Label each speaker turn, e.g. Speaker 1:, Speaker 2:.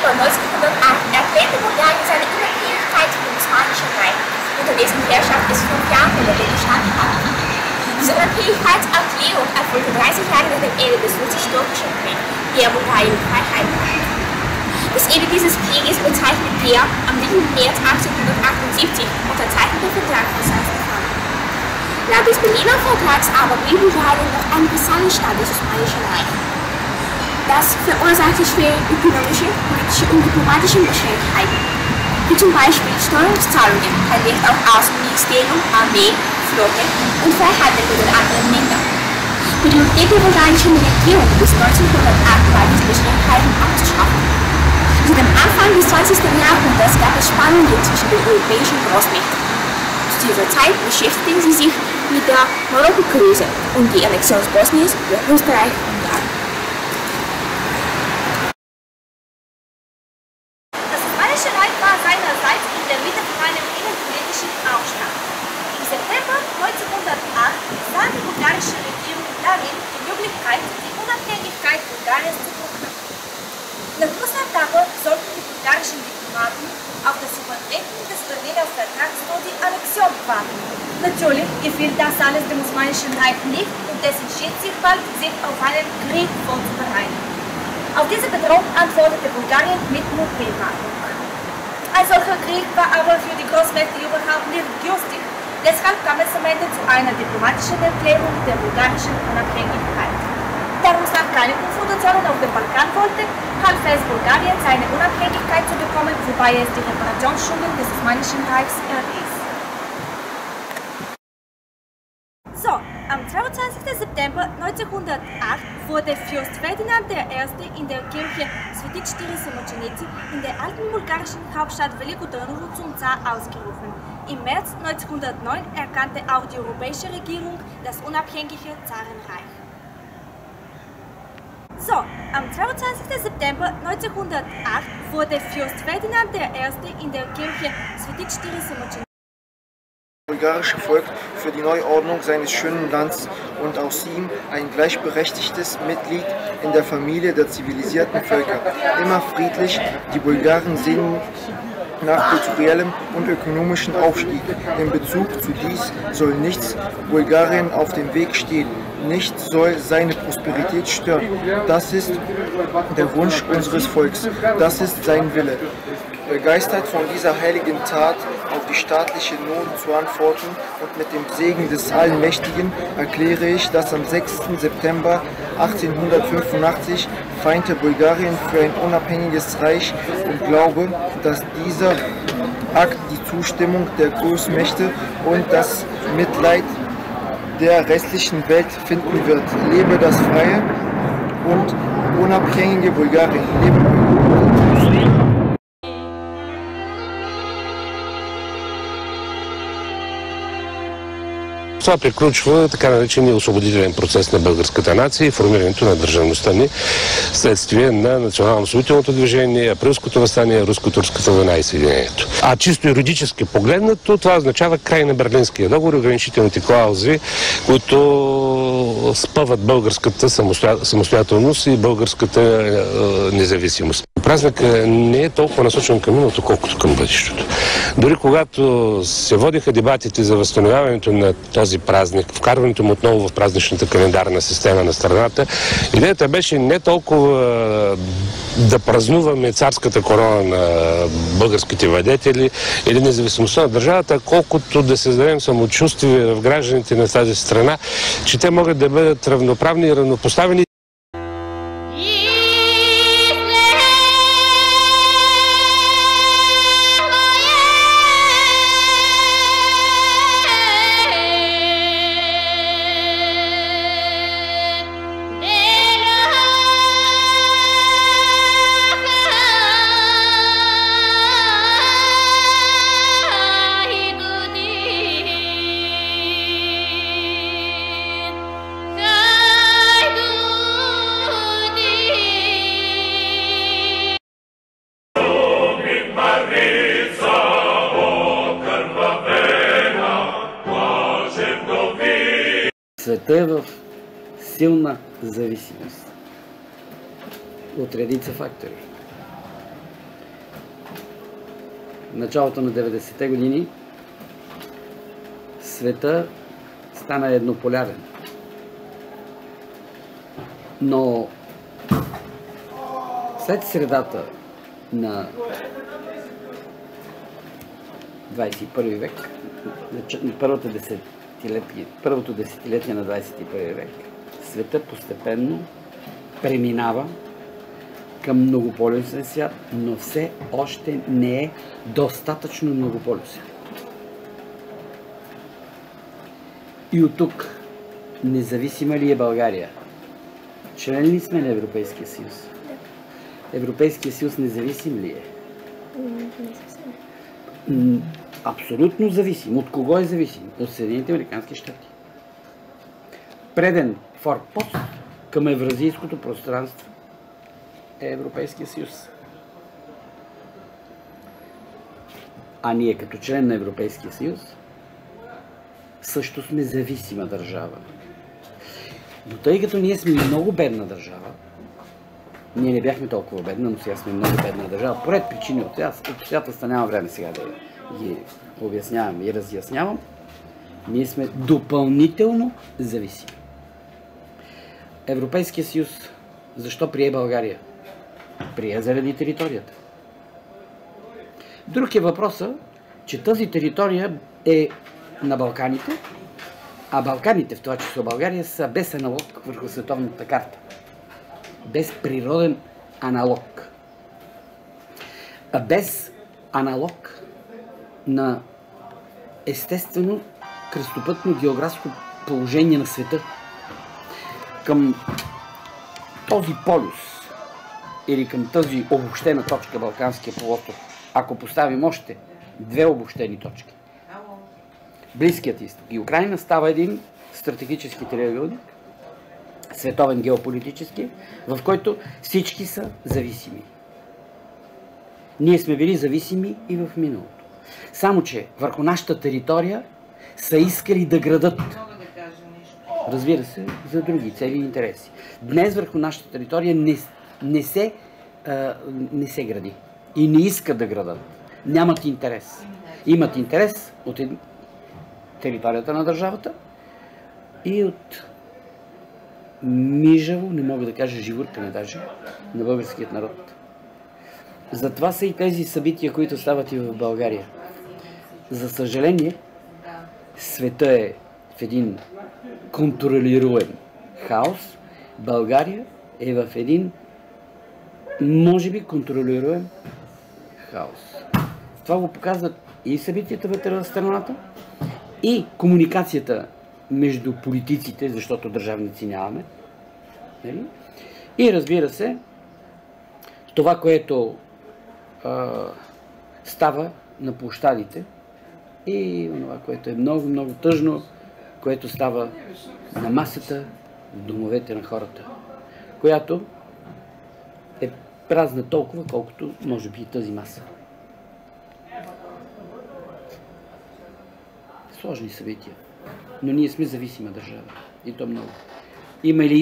Speaker 1: September 1908 erklärte Bulgarien seine Unabhängigkeit vom Osmanischen Reich, unter dessen Herrschaft es 5 Jahrhunderte gestanden hat. Diese Unabhängigkeitserklärung erfolgte 30 Jahre nach dem Ende des Russisch-Türkischen Kriegs, der Bulgarien Freiheit brachte. Das Ende dieses Krieges bezeichnet der am 7. März 1878 unterzeichnete Vertrag von San Stefano. Laut des Berliner Vertrags aber blieb Bulgarien noch ein Vassallenstaat des Osmanischen Reichs. Das verursachte schwere ökonomische, politische und diplomatische Beschränkungen, wie zum Beispiel Steuerzahlungen, kein Recht auf Außenministerium, Armee, Flotte und Freihandel mit den anderen Ländern. Priorität der bulgarischen Regierung bis 1908 war diese Beschränkungen abzuschaffen. Zu dem Anfang des 20. Jahrhunderts gab es Spannungen zwischen den europäischen Großmächten. Zu dieser Zeit beschäftigten sie sich mit der Marokko-Krise und die Annexion Bosniens durch Österreich-Ungarn.
Speaker 2: Das Osmanische Reich war seinerseits in der Mitte von einem innenpolitischen Aufstand. Im September 1908 sah die bulgarische Regierung darin die Möglichkeit, die Unabhängigkeit Bulgariens zu proklamierten. Nach Russland aber sollten die bulgarischen Diplomaten auf das Übertreten des Berliner Vertrags und die Annexion warten. Natürlich gefiel das alles dem Osmanischen Reich nicht und es entschied sich bald, sich auf einen Krieg vorzubereiten. Auf diese Bedrohung antwortete Bulgarien mit Mobilmachung. Ein solcher Krieg war aber für die Großmächte überhaupt nicht günstig. Deshalb kam es am Ende zu einer diplomatischen Erklärung der bulgarischen Unabhängigkeit. Da Russland keine Konfrontationen auf dem Balkan wollte, half es Bulgarien, seine Unabhängigkeit zu bekommen, wobei es die Reparationsschulden des Osmanischen Reichs erließ. So, am 22. September 1908 wurde Fürst Ferdinand I. in der Kirche Svetitschtiry-Samocenici in der alten bulgarischen Hauptstadt Veliko Tърново zum Zar ausgerufen. Im März 1909 erkannte auch die europäische Regierung das unabhängige Zarenreich. So, am 22. September 1908 wurde Fürst Ferdinand I. in der Kirche Svetitschtiry-Samocenici.
Speaker 3: Das bulgarische Volk für die Neuordnung seines schönen Landes und aus ihm ein gleichberechtigtes Mitglied in der Familie der zivilisierten Völker. Immer friedlich, die Bulgaren sehnen nach kulturellem und ökonomischem Aufstieg. In Bezug zu dies soll nichts Bulgarien auf dem Weg stehen, nichts soll seine Prosperität stören. Das ist der Wunsch unseres Volks, das ist sein Wille. Begeistert von dieser heiligen Tat auf die staatliche Not zu antworten und mit dem Segen des Allmächtigen erkläre ich, dass am 6. September 1885 feinte Bulgarien für ein unabhängiges Reich und glaube, dass dieser Akt die Zustimmung der Großmächte und das Mitleid der restlichen Welt finden wird. Lebe das freie und unabhängige Bulgarien. Lebe Bulgarien.
Speaker 4: Това приключва така наречения освободителен процес на българската нация и формирането на държавността ни следствие на национално-освободителното движение, априлското въстание, руско-турската война и съединението. А чисто юридически погледнато, това означава край на Берлинския договор и ограничителните клаузи, които спъват българската самостоятелност и българската независимост. Празникът не е толкова насочен към миналото, колкото към бъдещето. Дори когато се водиха дебатите за възстановяването на този празник, вкарването му отново в празничната календарна система на страната, идеята беше не толкова да празнуваме царската корона на българските владетели или независимостта на държавата, колкото да създадем самочувствие в гражданите на тази страна, че те могат да бъдат равноправни и равнопоставени.
Speaker 5: Света е в силна зависимост от редица фактори. началото на 90-те години света стана еднополярен. Но след средата на 21 век, първото десетилетие на 21 век, света постепенно преминава към многополюсен свят, но все още не е достатъчно многополюсен. И от тук, независима ли е България? Член ли сме на Европейския съюз? Европейския съюз независим ли е? Абсолютно зависим. От кого е зависим? От Съединените американски щати. Преден форпост към евразийското пространство е Европейския съюз. А ние като член на Европейския съюз също сме зависима държава. Но тъй като ние сме много бедна държава, ние не бяхме толкова бедна, но сега сме много бедна държава. Поред причини от обстоятелства, няма време сега да ги обяснявам и разяснявам. Ние сме допълнително зависими. Европейския съюз защо прие България? Прие заради територията. Друг е въпросът, че тази територия е на Балканите, а Балканите, в това число България, са без аналог върху световната карта. Без природен аналог. Без аналог на естествено кръстопътно географско положение на света. Към този полюс или към тази обобщена точка Балканския полуостров, ако поставим още две обобщени точки, Близкият изток и Украйна, става един стратегически триъгълник, световен геополитически, в който всички са зависими. Ние сме били зависими и в миналото. Само че върху нашата територия са искали да градат. Разбира се, за други цели и интереси. Днес върху нашата територия не се гради. И не искат да градат. Нямат интерес. Имат интерес от територията на държавата и от мижаво, не мога да кажа живуркане даже, на българският народ. Затова са и тези събития, които стават и в България. За съжаление, света е в един контролируем хаос, България е в един, може би, контролируем хаос. Това го показват и събитията вътре в страната, и комуникацията между политиците, защото държавници нямаме. И разбира се, това, което става на площадите и това, което е много, много тъжно, което става на масата в домовете на хората, която е празна толкова, колкото може би и тази маса. Сложни събития, но ние сме зависима държава и то много. Има ли